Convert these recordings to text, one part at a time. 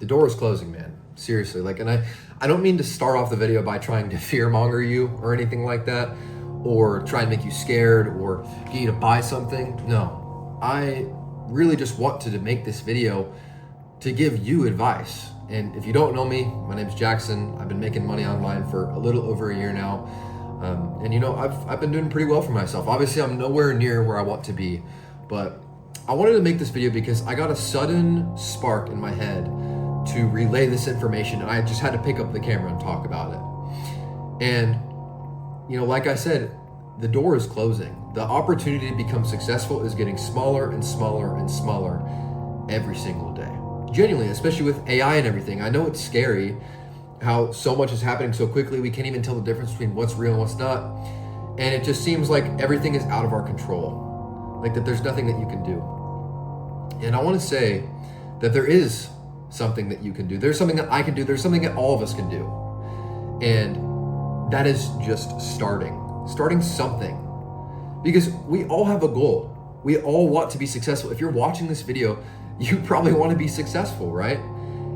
door is closing, man. Seriously. Like, and I don't mean to start off the video by trying to fear monger you or anything like that, or try and make you scared or get you to buy something. No, I really just want to make this video to give you advice. And if you don't know me, my name's Jackson. I've been making money online for a little over a year now. And you know, I've been doing pretty well for myself. Obviously, I'm nowhere near where I want to be, but I wanted to make this video because I got a sudden spark in my head to relay this information, and I just had to pick up the camera and talk about it. And you know, like I said, the door is closing. The opportunity to become successful is getting smaller and smaller and smaller every single day. Genuinely, especially with AI and everything. I know it's scary how so much is happening so quickly, we can't even tell the difference between what's real and what's not. And it just seems like everything is out of our control. Like that there's nothing that you can do. And I want to say that there is something that you can do. There's something that I can do. There's something that all of us can do. And that is just starting something. Because we all have a goal. We all want to be successful. If you're watching this video, you probably want to be successful, right?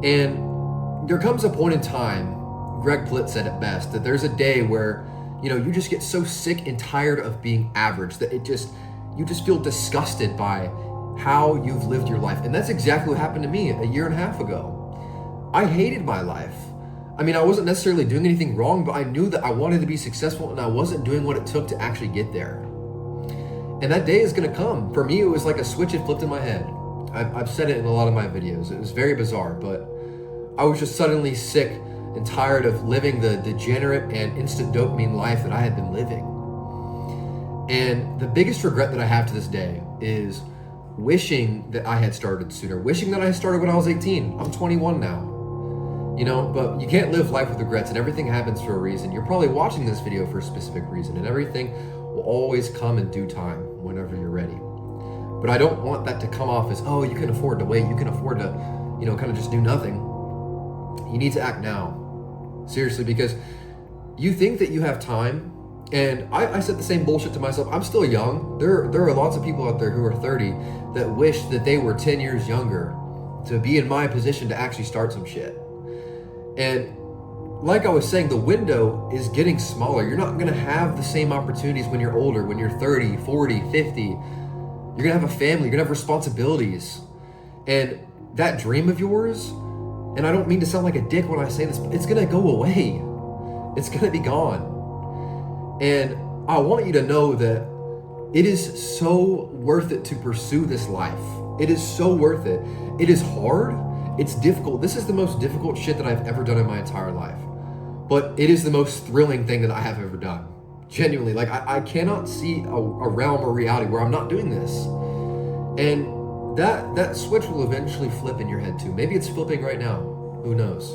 And there comes a point in time, Greg Plitt said it best, that there's a day where, you know, you just get so sick and tired of being average that you just feel disgusted by how you've lived your life. And that's exactly what happened to me a year and a half ago. I hated my life. I mean, I wasn't necessarily doing anything wrong, but I knew that I wanted to be successful and I wasn't doing what it took to actually get there. And that day is gonna come. For me, it was like a switch had flipped in my head. I've said it in a lot of my videos. It was very bizarre, but I was just suddenly sick and tired of living the degenerate and instant dopamine life that I had been living. And the biggest regret that I have to this day is wishing that I had started sooner, wishing that I started when I was 18. I'm 21 now, you know, but you can't live life with regrets, and everything happens for a reason. You're probably watching this video for a specific reason, and everything will always come in due time whenever you're ready. But I don't want that to come off as, oh, you can afford to wait. You can afford to, you know, kind of just do nothing. You need to act now. Seriously, because you think that you have time. And I said the same bullshit to myself. I'm still young. There are lots of people out there who are 30 that wish that they were 10 years younger to be in my position to actually start some shit. And like I was saying, the window is getting smaller. You're not going to have the same opportunities when you're older, when you're 30, 40, 50. You're gonna have a family, you're gonna have responsibilities. And that dream of yours, and I don't mean to sound like a dick when I say this, but it's gonna go away. It's gonna be gone. And I want you to know that it is so worth it to pursue this life. It is so worth it. It is hard, it's difficult. This is the most difficult shit that I've ever done in my entire life. But it is the most thrilling thing that I have ever done. Genuinely, like I cannot see a realm or reality where I'm not doing this. And that switch will eventually flip in your head too. Maybe it's flipping right now, who knows?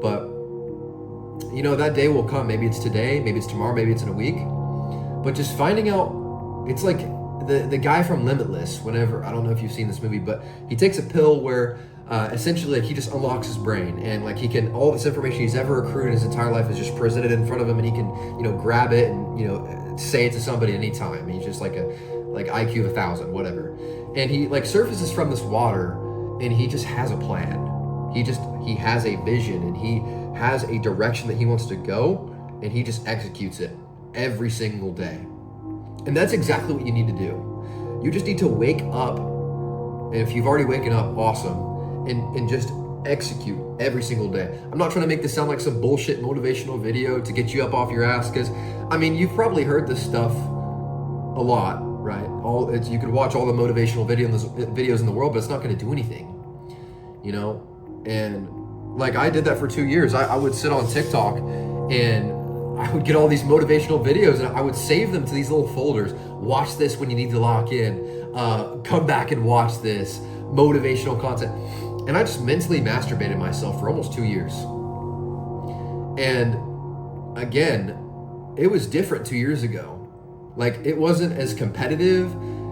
But you know, that day will come. Maybe it's today, maybe it's tomorrow, maybe it's in a week. But just finding out, it's like the guy from Limitless, whenever, I don't know if you've seen this movie, but he takes a pill where essentially like he just unlocks his brain, and like he can, all this information he's ever accrued in his entire life is just presented in front of him, and he can, you know, grab it and, you know, say it to somebody anytime. He's just like IQ of 1,000, whatever. And he like surfaces from this water, and he just has a plan. He has a vision, and he has a direction that he wants to go, and he just executes it every single day. And that's exactly what you need to do. You just need to wake up, and if you've already waken up, awesome. And just execute every single day. I'm not trying to make this sound like some bullshit motivational video to get you up off your ass, because I mean, you've probably heard this stuff a lot, right? You could watch all the motivational videos in the world, but it's not going to do anything, you know? And like I did that for 2 years. I would sit on TikTok and I would get all these motivational videos, and I would save them to these little folders. Watch this when you need to lock in. Come back and watch this motivational content. And I just mentally masturbated myself for almost 2 years. And again, it was different 2 years ago. Like, it wasn't as competitive,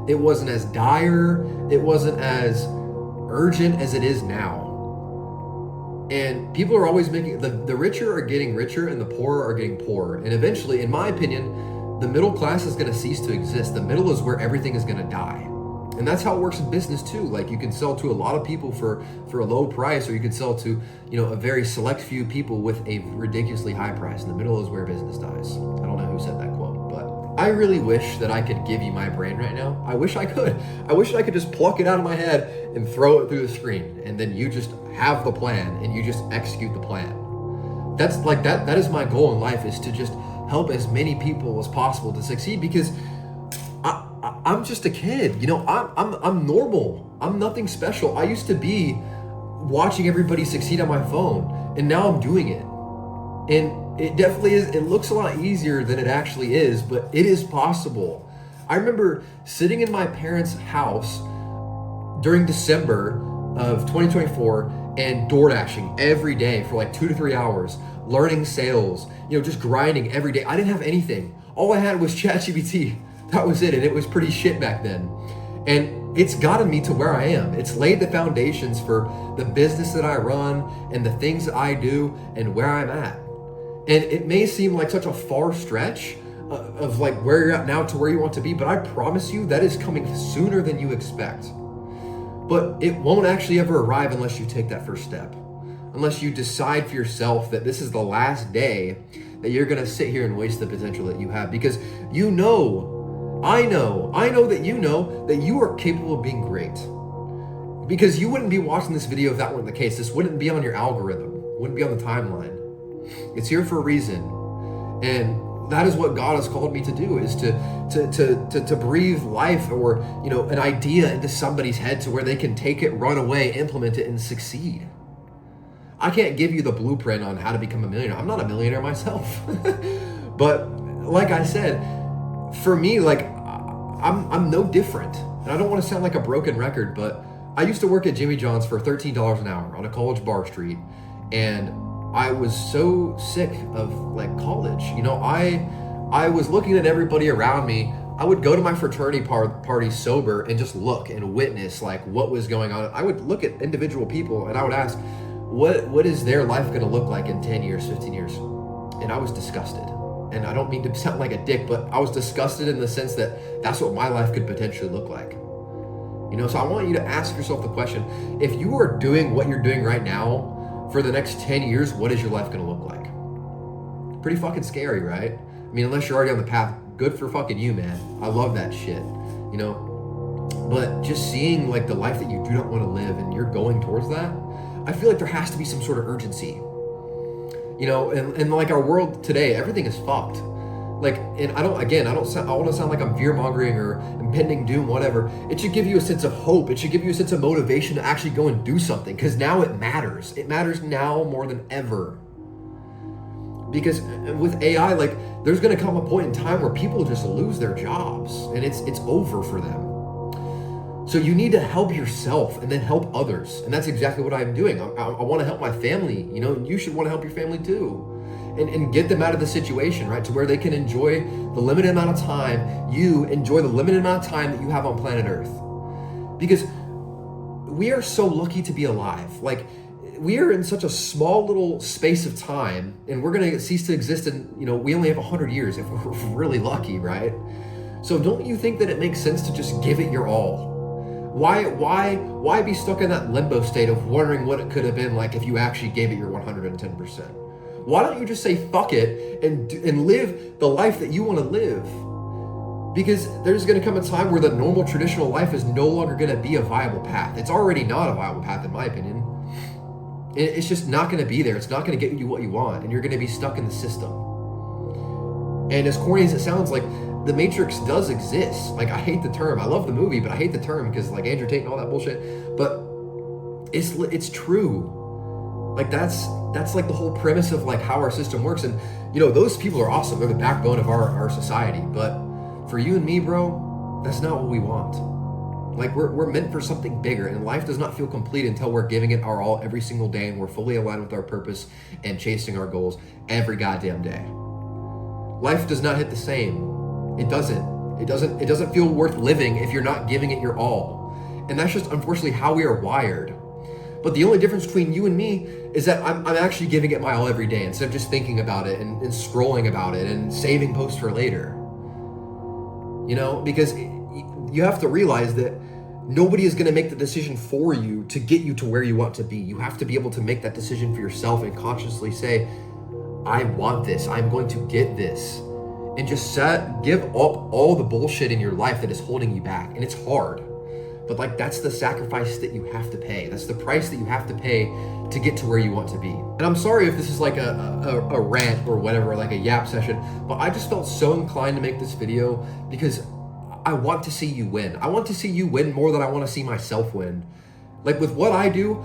it wasn't as dire, it wasn't as urgent as it is now. And people are always making, the richer are getting richer and the poorer are getting poorer. And eventually, in my opinion, the middle class is going to cease to exist. The middle is where everything is going to die. And that's how it works in business too. Like you can sell to a lot of people for a low price, or you can sell to, a very select few people with a ridiculously high price. In the middle is where business dies. I don't know who said that quote, but I really wish that I could give you my brain right now. I wish I could. I wish I could just pluck it out of my head and throw it through the screen, and then you just have the plan and you just execute the plan. That's like that is my goal in life, is to just help as many people as possible to succeed, because I'm just a kid, I'm normal. I'm nothing special. I used to be watching everybody succeed on my phone, and now I'm doing it. And it definitely is, it looks a lot easier than it actually is, but it is possible. I remember sitting in my parents' house during December of 2024 and door dashing every day for like 2 to 3 hours, learning sales, just grinding every day. I didn't have anything. All I had was ChatGPT. That was it, and it was pretty shit back then. And it's gotten me to where I am. It's laid the foundations for the business that I run and the things that I do and where I'm at. And it may seem like such a far stretch of like where you're at now to where you want to be, but I promise you that is coming sooner than you expect. But it won't actually ever arrive unless you take that first step. Unless you decide for yourself that this is the last day that you're gonna sit here and waste the potential that you have, because I know that you are capable of being great. Because you wouldn't be watching this video if that weren't the case. This wouldn't be on your algorithm, wouldn't be on the timeline. It's here for a reason. And that is what God has called me to do, is to breathe life, or an idea into somebody's head to where they can take it, run away, implement it, and succeed. I can't give you the blueprint on how to become a millionaire. I'm not a millionaire myself. But like I said, for me, like I'm no different. And I don't want to sound like a broken record, but I used to work at Jimmy John's for $13 an hour on a college bar street, and I was so sick of like college. I was looking at everybody around me. I would go to my fraternity party sober and just look and witness like what was going on. I would look at individual people and I would ask, what is their life going to look like in 10 years, 15 years? And I was disgusted. And I don't mean to sound like a dick, but I was disgusted in the sense that that's what my life could potentially look like. So I want you to ask yourself the question, if you are doing what you're doing right now for the next 10 years, what is your life going to look like? Pretty fucking scary, right? I mean, unless you're already on the path, good for fucking you, man. I love that shit, But just seeing like the life that you do not want to live and you're going towards that, I feel like there has to be some sort of urgency. And like our world today, everything is fucked. Like, and I want to sound like I'm fear-mongering or impending doom, whatever. It should give you a sense of hope. It should give you a sense of motivation to actually go and do something, because now it matters. It matters now more than ever. Because with AI, like, there's going to come a point in time where people just lose their jobs and it's over for them. So you need to help yourself and then help others. And that's exactly what I'm doing. I want to help my family. You should want to help your family too. And get them out of the situation, right? To where they can enjoy the limited amount of time. You enjoy the limited amount of time that you have on planet Earth. Because we are so lucky to be alive. Like, we are in such a small little space of time, and we're going to cease to exist in, we only have 100 years if we're really lucky, right? So don't you think that it makes sense to just give it your all? Why be stuck in that limbo state of wondering what it could have been like if you actually gave it your 110%? Why don't you just say fuck it and live the life that you want to live? Because there's going to come a time where the normal traditional life is no longer going to be a viable path. It's already not a viable path, in my opinion. It's just not going to be there. It's not going to get you what you want, and you're going to be stuck in the system. And as corny as it sounds, like, the Matrix does exist. Like, I hate the term. I love the movie, but I hate the term because, like, Andrew Tate and all that bullshit. But it's true. Like, that's like the whole premise of like how our system works. And those people are awesome. They're the backbone of our society. But for you and me, bro, that's not what we want. Like, we're meant for something bigger, and life does not feel complete until we're giving it our all every single day, and we're fully aligned with our purpose and chasing our goals every goddamn day. Life does not hit the same. It doesn't. It doesn't feel worth living if you're not giving it your all. And that's just unfortunately how we are wired. But the only difference between you and me is that I'm actually giving it my all every day, instead of just thinking about it and scrolling about it and saving posts for later. Because you have to realize that Nobody is going to make the decision for you to get you to where you want to be. You have to be able to make that decision for yourself and consciously say, I want this. I'm going to get this. And just give up all the bullshit in your life that is holding you back. And it's hard. But like, that's the sacrifice that you have to pay. That's the price that you have to pay to get to where you want to be. And I'm sorry if this is like a rant or whatever, like a yap session, but I just felt so inclined to make this video because I want to see you win. I want to see you win more than I want to see myself win. Like with what I do,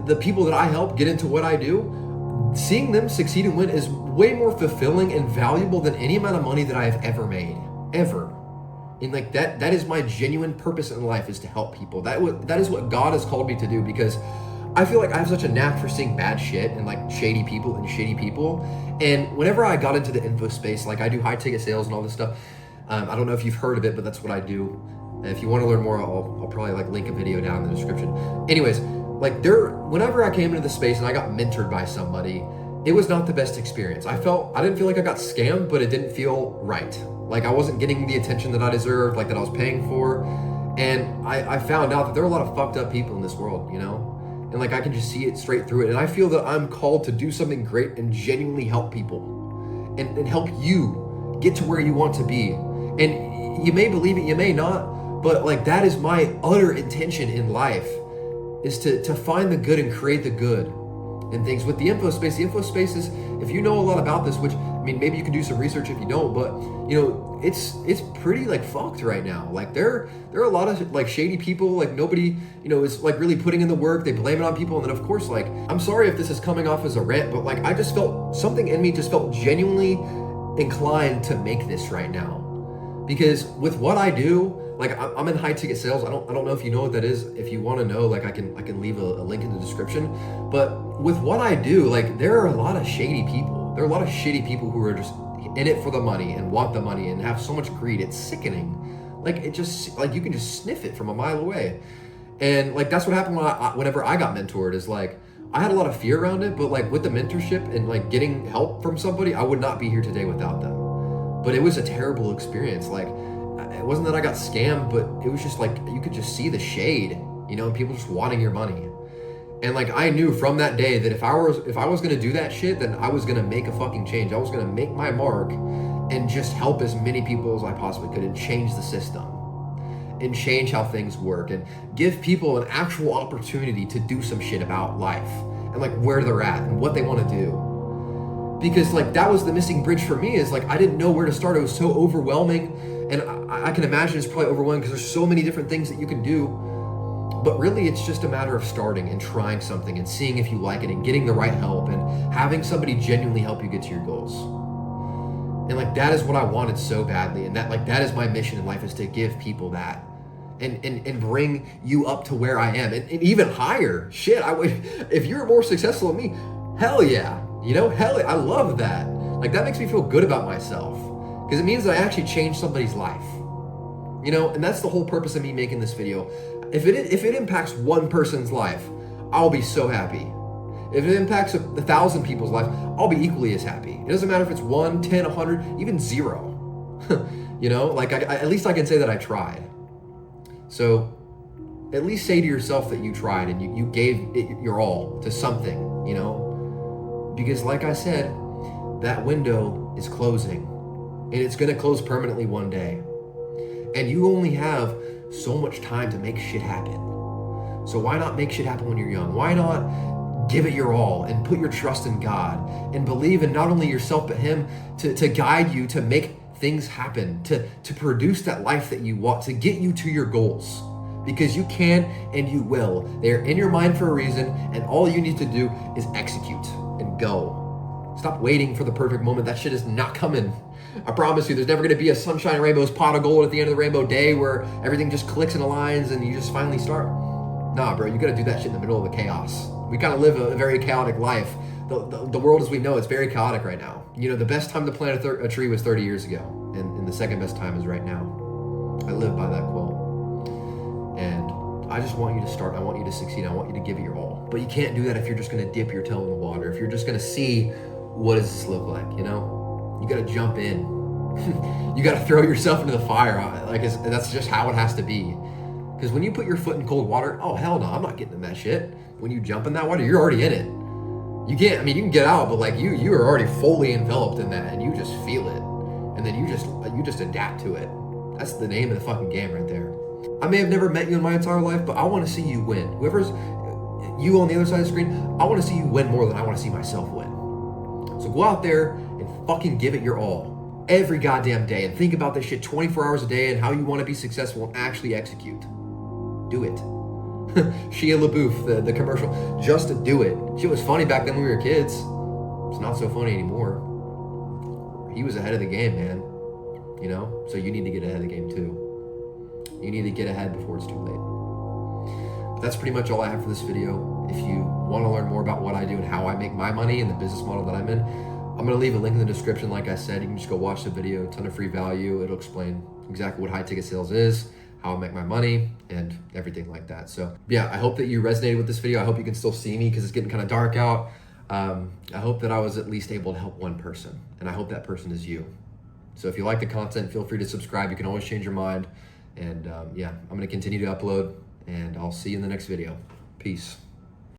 the people that I help get into what I do, seeing them succeed and win is way more fulfilling and valuable than any amount of money that I have ever made, ever. And like that is my genuine purpose in life, is to help people. That is what God has called me to do, because I feel like I have such a knack for seeing bad shit and like shady people and shitty people. And whenever I got into the info space, like I do high ticket sales and all this stuff. I don't know if you've heard of it, but that's what I do. And if you want to learn more, I'll probably like link a video down in the description. Anyways, like whenever I came into the space and I got mentored by somebody, it was not the best experience. I didn't feel like I got scammed, but it didn't feel right. Like I wasn't getting the attention that I deserved, like that I was paying for. And I found out that there are a lot of fucked up people in this world, you know? And like I can just see it straight through it. And I feel that I'm called to do something great and genuinely help people and help you get to where you want to be. And you may believe it, you may not, but like that is my utter intention in life, is to find the good and create the good in things. With the info space is, if you know a lot about this, which I mean, maybe you can do some research if you don't, but you know, it's pretty like fucked right now. Like there are a lot of like shady people, like nobody, you know, is like really putting in the work. They blame it on people. And then of course, like, I'm sorry if this is coming off as a rant, but like I just felt something in me just felt genuinely inclined to make this right now. Because with what I do, like I'm in high ticket sales. I don't know if you know what that is. If you want to know, like I can leave a link in the description. But with what I do, like there are a lot of shady people. There are a lot of shitty people who are just in it for the money and want the money and have so much greed. It's sickening. Like it just, like you can just sniff it from a mile away. And like that's what happened whenever I got mentored, is like I had a lot of fear around it, but like with the mentorship and like getting help from somebody, I would not be here today without them. But it was a terrible experience. Like, it wasn't that I got scammed, but it was just like, you could just see the shade, you know, and people just wanting your money. And like, I knew from that day that if I was gonna do that shit, then I was gonna make a fucking change. I was gonna make my mark and just help as many people as I possibly could and change the system and change how things work and give people an actual opportunity to do some shit about life and like where they're at and what they want to do. Because like that was the missing bridge for me, is like I didn't know where to start. It was so overwhelming, and I can imagine it's probably overwhelming because there's so many different things that you can do. But really it's just a matter of starting and trying something and seeing if you like it and getting the right help and having somebody genuinely help you get to your goals. And like that is what I wanted so badly, and that is my mission in life, is to give people that and bring you up to where I am and even higher. Shit, I would, if you're more successful than me, hell yeah. You know, hell, I love that. Like that makes me feel good about myself, because it means that I actually changed somebody's life. You know, and that's the whole purpose of me making this video. If it impacts one person's life, I'll be so happy. If it impacts 1,000 people's life, I'll be equally as happy. It doesn't matter if it's 1, 10, 100, even 0. You know, like at least I can say that I tried. So at least say to yourself that you tried and you gave it your all to something, you know. Because like I said, that window is closing, and it's gonna close permanently one day. And you only have so much time to make shit happen. So why not make shit happen when you're young? Why not give it your all and put your trust in God and believe in not only yourself, but Him to guide you to make things happen, to produce that life that you want, to get you to your goals. Because you can and you will. They're in your mind for a reason, and all you need to do is execute and go. Stop waiting for the perfect moment. That shit is not coming. I promise you, there's never gonna be a sunshine and rainbows pot of gold at the end of the rainbow day where everything just clicks and aligns and you just finally start. Nah, bro, you gotta do that shit in the middle of the chaos. We kind of live a very chaotic life. The world as we know, it's very chaotic right now. You know, the best time to plant a tree was 30 years ago, and the second best time is right now. I live by that quote. And I just want you to start. I want you to succeed. I want you to give it your all. But you can't do that if you're just going to dip your toe in the water. If you're just going to see, what does this look like, you know? You got to jump in. You got to throw yourself into the fire. Like that's just how it has to be. Because when you put your foot in cold water, oh hell no, I'm not getting in that shit. When you jump in that water, you're already in it. You can't, I mean, you can get out, but like you are already fully enveloped in that, and you just feel it. And then you just adapt to it. That's the name of the fucking game right there. I may have never met you in my entire life, but I want to see you win. Whoever's you on the other side of the screen, I want to see you win more than I want to see myself win. So go out there and fucking give it your all every goddamn day, and think about this shit 24 hours a day and how you want to be successful and actually execute. Do it. Shia LaBeouf, the commercial, just to do it. Shit was funny back then when we were kids. It's not so funny anymore. He was ahead of the game, man. You know? So you need to get ahead of the game too. You need to get ahead before it's too late. But that's pretty much all I have for this video. If you want to learn more about what I do and how I make my money and the business model that I'm in, I'm going to leave a link in the description. Like I said, you can just go watch the video. A ton of free value. It'll explain exactly what high ticket sales is, how I make my money, and everything like that. So yeah, I hope that you resonated with this video. I hope you can still see me because it's getting kind of dark out. I hope that I was at least able to help one person, and I hope that person is you. So if you like the content, feel free to subscribe. You can always change your mind. And yeah, I'm going to continue to upload, and I'll see you in the next video. Peace.